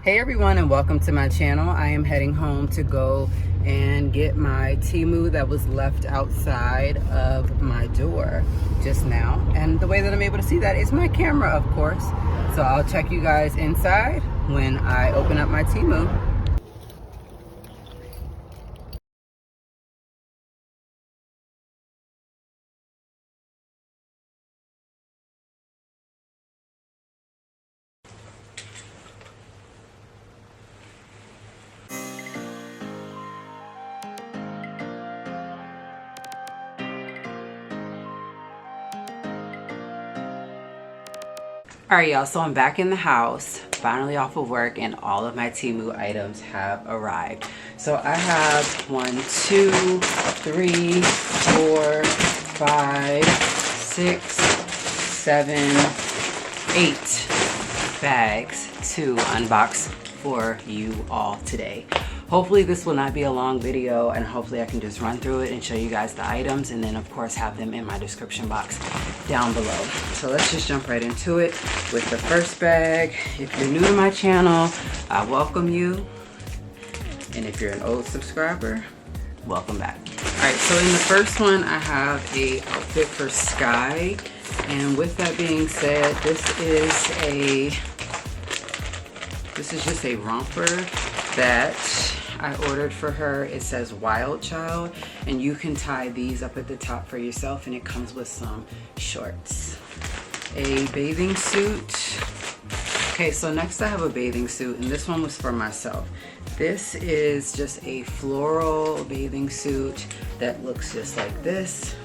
Hey everyone, and welcome to my channel. I am heading home to go and get my Temu that was left outside of my door just now. And the way that I'm able to see that is my camera, of course. So I'll check you guys inside when I open up my Temu. Alright y'all, so I'm back in the house, finally off of work, and all of my Temu items have arrived. So I have 1, 2, 3, 4, 5, 6, 7, 8 bags to unbox for you all today. Hopefully this will not be a long video, and hopefully I can just run through it and show you guys the items, and then of course have them in my description box down below. So let's just jump right into it with the first bag. If you're new to my channel, I welcome you, and if you're an old subscriber, welcome back. All right, so in the first one I have a outfit for Sky, and with that being said, this is just a romper that I ordered for her. It says Wild Child, and you can tie these up at the top for yourself, and it comes with some shorts. A bathing suit. Okay, so next I have a bathing suit, and this one was for myself. This is just a floral bathing suit that looks just like this.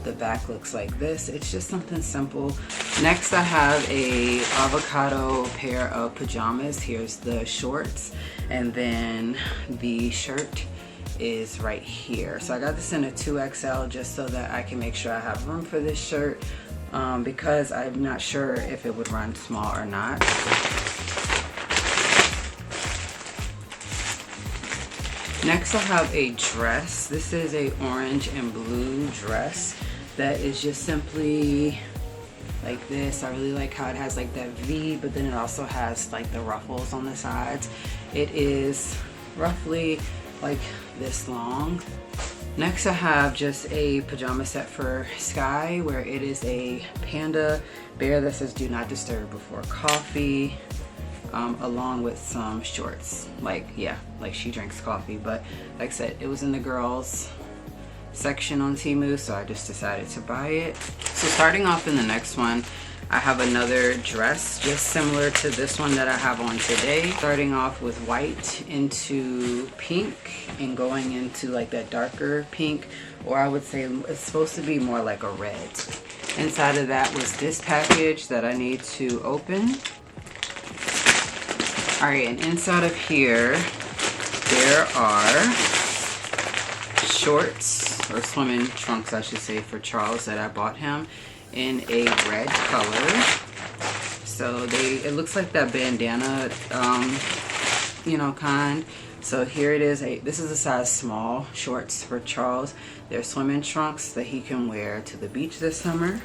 The back looks like this. It's just something simple. Next I have a avocado pair of pajamas. Here's the shorts, and then the shirt is right here. So I got this in a 2XL just so that I can make sure I have room for this shirt, because I'm not sure if it would run small or not. Next I have a dress. This is a orange and blue dress that is just simply like this. I really like how it has like that V, but then it also has like the ruffles on the sides. It is roughly like this long. Next I have just a pajama set for Sky, where it is a panda bear that says do not disturb before coffee, along with some shorts. Like, yeah, like she drinks coffee, but like I said, it was in the girls section on Temu, so I just decided to buy it. So starting off in the next one, I have another dress just similar to this one that I have on today, starting off with white into pink and going into like that darker pink, or I would say it's supposed to be more like a red. Inside of that was this package that I need to open. Alright, and inside of here there are shorts, or swimming trunks I should say, for Charles that I bought him in a red color. So it looks like that bandana, you know, kind. So here it is. This is a size small shorts for Charles. They're swimming trunks that he can wear to the beach this summer.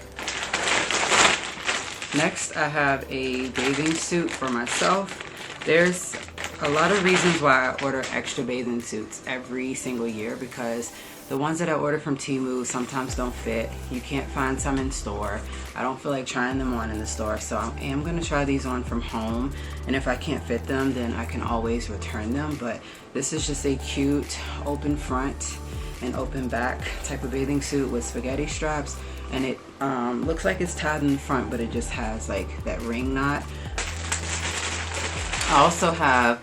Next I have a bathing suit for myself. There's a lot of reasons why I order extra bathing suits every single year, because the ones that I order from Temu sometimes don't fit. You can't find some in store. I don't feel like trying them on in the store, so I am going to try these on from home, and if I can't fit them, then I can always return them. But this is just a cute open front and open back type of bathing suit with spaghetti straps, and it looks like it's tied in the front, but it just has like that ring knot. I also have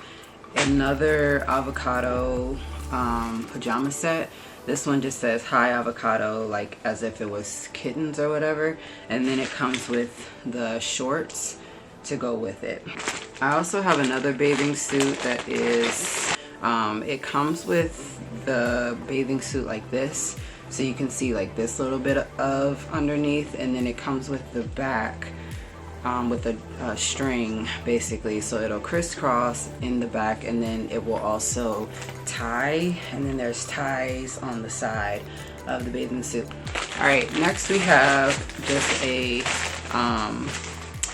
another avocado pajama set. This one just says hi avocado, like as if it was kittens or whatever, and then it comes with the shorts to go with it. I also have another bathing suit that is it comes with the bathing suit like this, so you can see like this little bit of underneath, and then it comes with the back with a string basically, so it'll crisscross in the back, and then it will also tie, and then there's ties on the side of the bathing suit. All right, next we have just a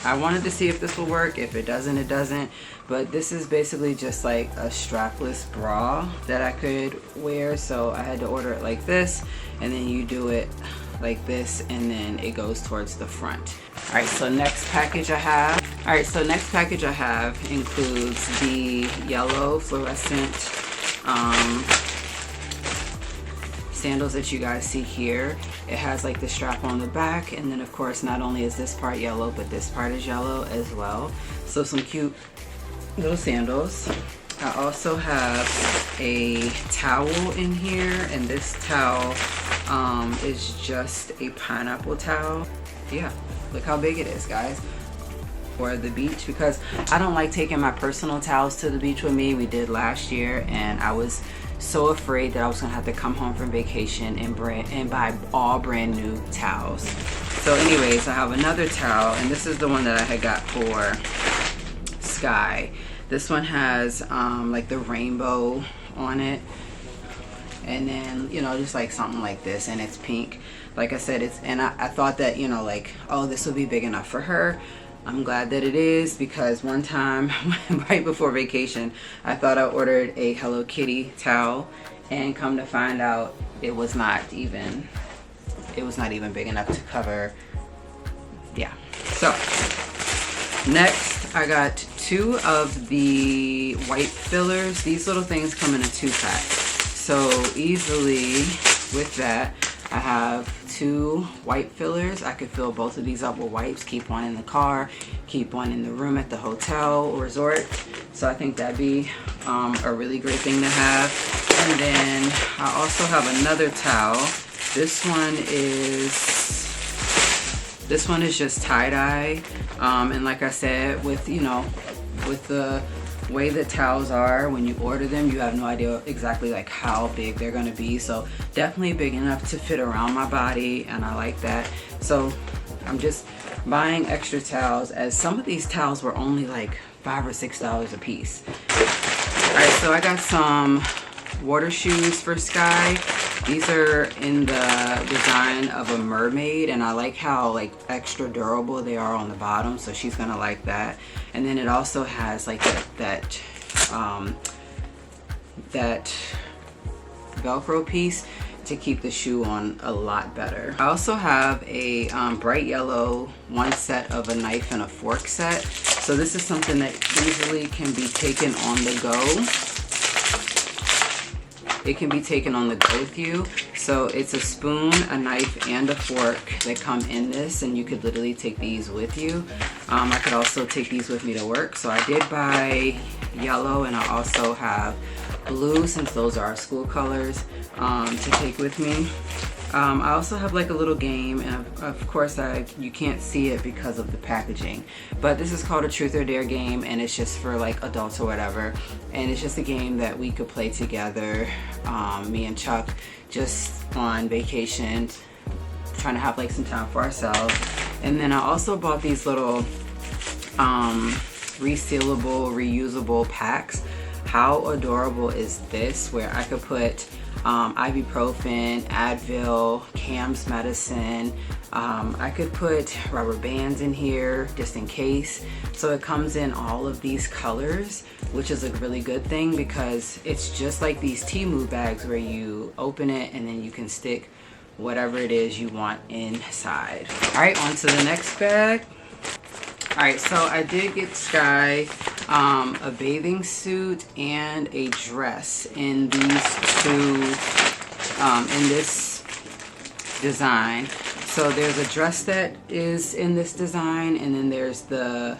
I wanted to see if this will work. If it doesn't, it doesn't. But this is basically just like a strapless bra that I could wear. So I had to order it like this, and then you do it like this, and then it goes towards the front. All right, so next package I have. All right, so next package I have includes the yellow fluorescent sandals that you guys see here. It has like the strap on the back, and then of course not only is this part yellow, but this part is yellow as well. So some cute little sandals. I also have a towel in here, and this towel is just a pineapple towel. Yeah, look how big it is, guys. For the beach, because I don't like taking my personal towels to the beach with me. We did last year, and I was so afraid that I was gonna have to come home from vacation and buy all brand new towels. So anyways, I have another towel, and this is the one that I had got for Sky. This one has like the rainbow on it, and then, you know, just like something like this, and it's pink. Like I said, it's, and I thought that, you know, like, oh, this will be big enough for her. I'm glad that it is, because one time right before vacation, I thought I ordered a Hello Kitty towel, and come to find out it was not even big enough to cover. Yeah. So next I got 2 of the white fillers. These little things come in a 2-pack. So easily with that, I have 2 white fillers. I could fill both of these up with wipes, keep one in the car, keep one in the room at the hotel or resort. So I think that'd be a really great thing to have. And then I also have another towel. This one is just tie-dye. And like I said, with, you know, with the way that towels are, when you order them, you have no idea exactly like how big they're gonna be. So definitely big enough to fit around my body, and I like that. So I'm just buying extra towels, as some of these towels were only like $5 or $6 a piece. All right, so I got some water shoes for Sky. These are in the design of a mermaid, and I like how like extra durable they are on the bottom, so she's gonna like that. And then it also has like that Velcro piece to keep the shoe on a lot better. I also have a bright yellow one set of a knife and a fork set. So this is something that easily can be taken on the go. It can be taken on the go with you. So it's a spoon, a knife, and a fork that come in this, and you could literally take these with you. I could also take these with me to work. So I did buy yellow, and I also have blue, since those are our school colors, to take with me. I also have like a little game, and of course you can't see it because of the packaging, but this is called a truth or dare game, and it's just for like adults or whatever, and it's just a game that we could play together, me and Chuck, just on vacation, trying to have like some time for ourselves. And then I also bought these little resealable, reusable packs. How adorable is this, where I could put ibuprofen, Advil, Cam's medicine. I could put rubber bands in here just in case. So it comes in all of these colors, which is a really good thing, because it's just like these Temu bags where you open it and then you can stick whatever it is you want inside. All right, on to the next bag. All right, so I did get Sky a bathing suit and a dress in these 2, in this design. So there's a dress that is in this design, and then there's the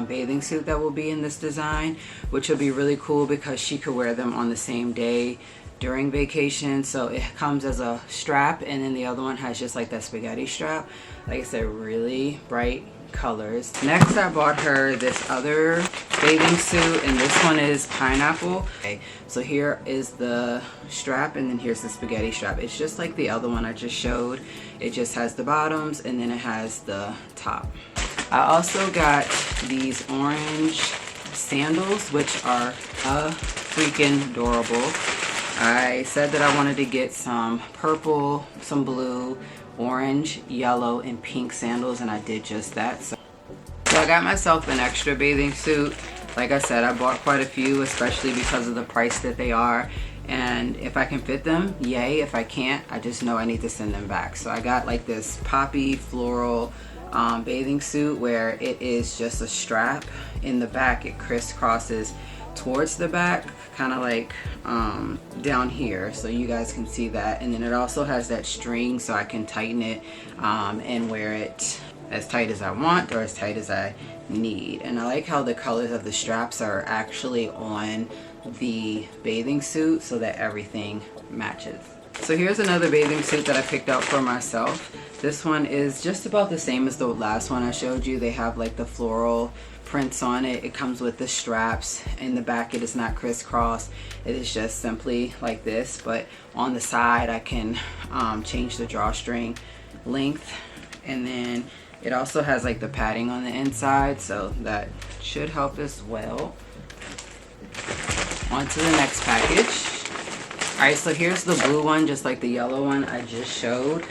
bathing suit that will be in this design, which will be really cool because she could wear them on the same day during vacation. So it comes as a strap, and then the other one has just like that spaghetti strap. Like I said, really bright colors. Next, I bought her this other bathing suit, and this one is pineapple. Okay, so here is the strap, and then here's the spaghetti strap. It's just like the other one I just showed. It just has the bottoms, and then it has the top. I also got these orange sandals, which are freaking adorable. I said that I wanted to get some purple, some blue, orange, yellow, and pink sandals, and I did just that. So So I got myself an extra bathing suit. Like I said, I bought quite a few, especially because of the price that they are. And if I can fit them, yay. If I can't, I just know I need to send them back. So I got like this poppy floral bathing suit where it is just a strap. In the back, it crisscrosses towards the back, kind of like down here, so you guys can see that. And then it also has that string so I can tighten it and wear it as tight as I want or as tight as I need. And I like how the colors of the straps are actually on the bathing suit so that everything matches. So here's another bathing suit that I picked out for myself. This one is just about the same as the last one I showed you. They have like the floral prints on it. It comes with the straps. In the back, it is not crisscross. It is just simply like this, but on the side I can change the drawstring length. And then it also has like the padding on the inside, so that should help as well. On to the next package. Alright, so here's the blue one, just like the yellow one I just showed,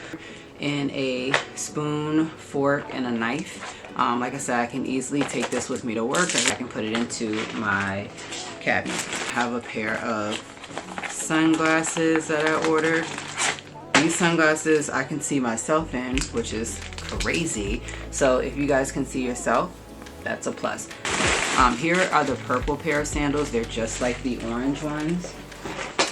in a spoon, fork, and a knife. Like I said, I can easily take this with me to work, and I can put it into my cabinet. I have a pair of sunglasses that I ordered. These sunglasses I can see myself in, which is crazy. So if you guys can see yourself, that's a plus. Here are the purple pair of sandals. They're just like the orange ones,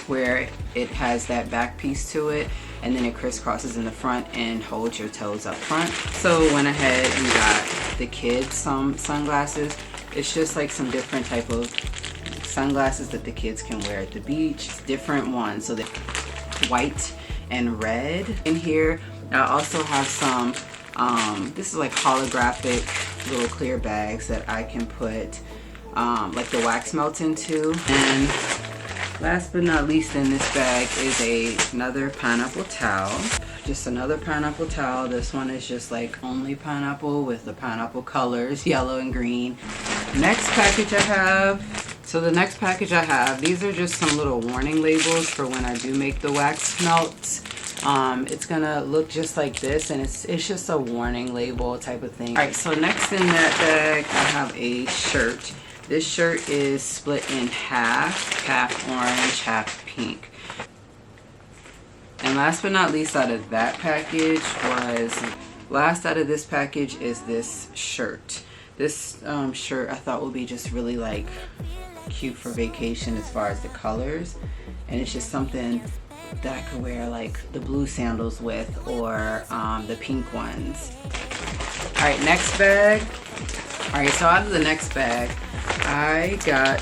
where it has that back piece to it, and then it crisscrosses in the front and holds your toes up front. So went ahead and got the kids some sunglasses. It's just like some different type of sunglasses that the kids can wear at the beach. It's different ones, so they're white and red. In here I also have some this is like holographic little clear bags that I can put like the wax melts into. And last but not least in this bag is another pineapple towel. Just another pineapple towel. This one is just like only pineapple with the pineapple colors, yellow and green. Next package I have. So the next package I have, these are just some little warning labels for when I do make the wax melts. It's gonna look just like this, and it's just a warning label type of thing. Alright, so next in that bag I have a shirt. This shirt is split in half orange, half pink. And last but not least out of that package last out of this package is this shirt. This shirt I thought would be just really like cute for vacation as far as the colors, and it's just something that I could wear like the blue sandals with, or the pink ones. Alright, next bag. Alright, so out of the next bag I got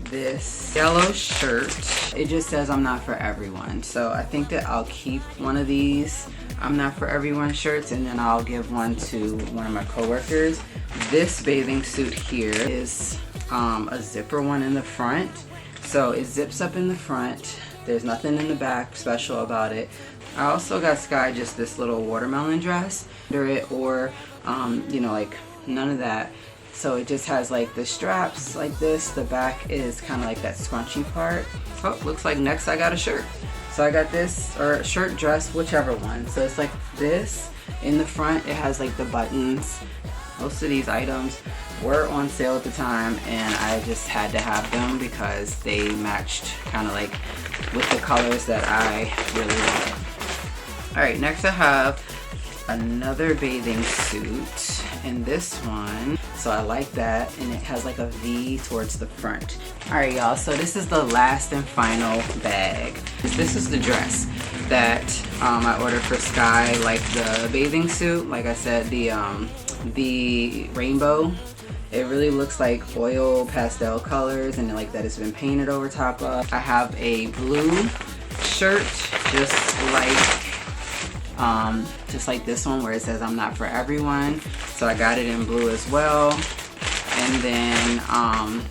this yellow shirt. It just says I'm not for everyone, so I think that I'll keep one of these I'm not for everyone shirts, and then I'll give one to one of my coworkers. This bathing suit here is a zipper one in the front, so it zips up in the front. There's nothing in the back special about it. I also got Sky just this little watermelon dress under it, or you know, like none of that. So it just has like the straps like this. The back is kind of like that scrunchy part. Oh, looks like next I got a shirt. So I got this, or shirt, dress, whichever one. So it's like this in the front. It has like the buttons. Most of these items were on sale at the time, and I just had to have them because they matched kind of like with the colors that I really wanted. Alright, next I have another bathing suit, and this one, so I like that, and it has like a V towards the front. Alright y'all, so this is the last and final bag. This is the dress that I ordered for Sky, like the bathing suit. Like I said, the rainbow, it really looks like oil pastel colors, and like that it's been painted over top of. I have a blue shirt just like this one, where it says I'm not for everyone, so I got it in blue as well. And then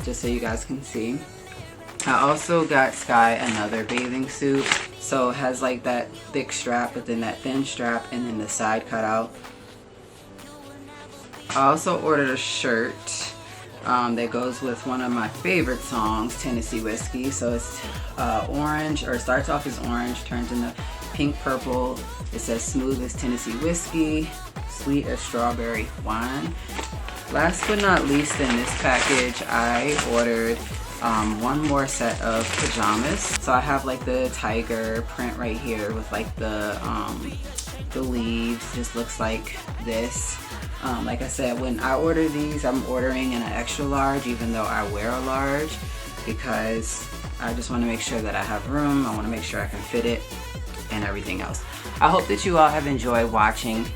just so you guys can see, I also got Sky another bathing suit, so it has like that thick strap, but then that thin strap, and then the side cut out. I also ordered a shirt that goes with one of my favorite songs, Tennessee Whiskey. So it's orange, or it starts off as orange, turns into pink purple. It says smooth as Tennessee whiskey, sweet as strawberry wine. Last but not least, in this package, I ordered one more set of pajamas. So I have like the tiger print right here with like the leaves. Just looks like this. Like I said, when I order these, I'm ordering in an extra large, even though I wear a large, because I just want to make sure that I have room. I want to make sure I can fit it and everything else. I hope that you all have enjoyed watching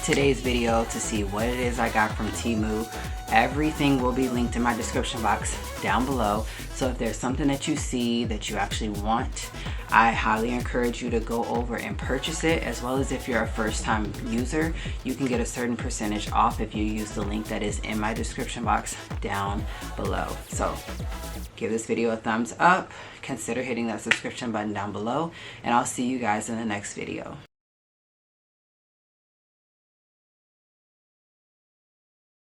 today's video to see what it is I got from Temu. Everything will be linked in my description box down below. So if there's something that you see that you actually want, I highly encourage you to go over and purchase it, as well as if you're a first-time user, you can get a certain percentage off if you use the link that is in my description box down below. So give this video a thumbs up, consider hitting that subscription button down below, and I'll see you guys in the next video.